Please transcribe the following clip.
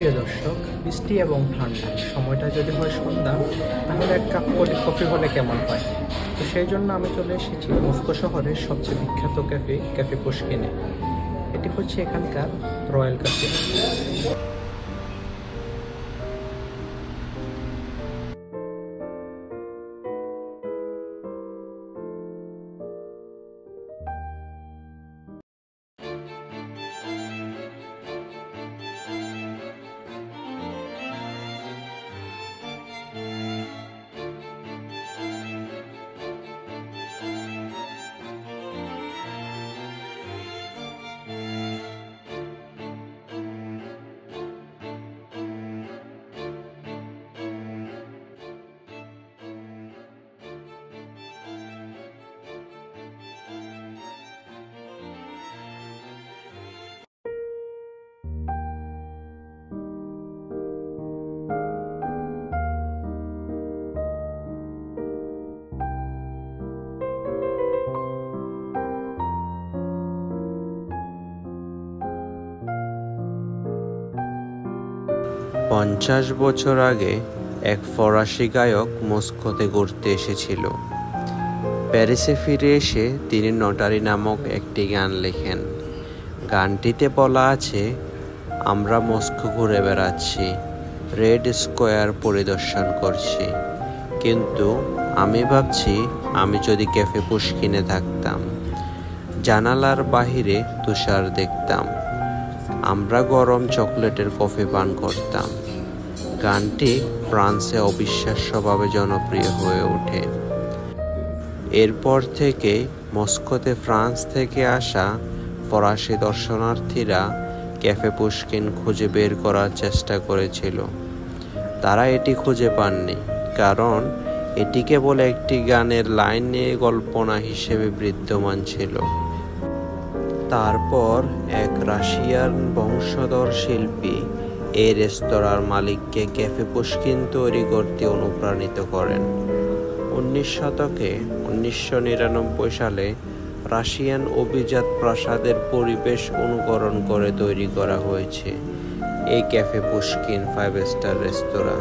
প্রিয় দর্শক, বৃষ্টি এবং ঠান্ডা সময়টা যদি হয় সন্ধ্যা, তাহলে এক কাপ কফি হলে কেমন হয়। তো সেই জন্য আমি চলে এসেছি মস্কো শহরের সবচেয়ে বিখ্যাত ক্যাফে পুশকিনে। এটি হচ্ছে এখানকার রয়্যাল ক্যাফে। 50 বছর আগে এক ফরাসি গায়ক মস্কোতে ঘুরতে এসেছিল। প্যারিসে ফিরে এসে তিনি নটারি নামক একটি গান লেখেন। গানটিতে বলা আছে, আমরা মস্কো ঘুরে বেড়াচ্ছি, রেড স্কোয়ার পরিদর্শন করছি, কিন্তু আমি ভাবছি আমি যদি ক্যাফে পুশকিনে থাকতাম, জানালার বাহিরে তুষার দেখতাম, আমরা গরম চকলেটের কফি পান করতাম। গানটি ফ্রান্সে অবিশ্বাস্যভাবে জনপ্রিয় হয়ে ওঠে। এরপর থেকে মস্কোতে ফ্রান্স থেকে আসা ফরাসি দর্শনার্থীরা ক্যাফে পুশকিন খুঁজে বের করার চেষ্টা করেছিল। তারা এটি খুঁজে পাননি, কারণ এটি কেবল একটি গানের লাইন নিয়ে কল্পনা হিসেবে বিদ্যমান ছিল। তারপর এক রাশিয়ান বংশধর শিল্পী এই রেস্তোরাঁর মালিককে ক্যাফে পুশকিন তৈরি করতে অনুপ্রাণিত করেন। 19 শতকে 1999 সালে রাশিয়ান অভিজাত প্রাসাদের পরিবেশ অনুকরণ করে তৈরি করা হয়েছে এই ক্যাফে পুশকিন 5 স্টার রেস্তোরাঁ।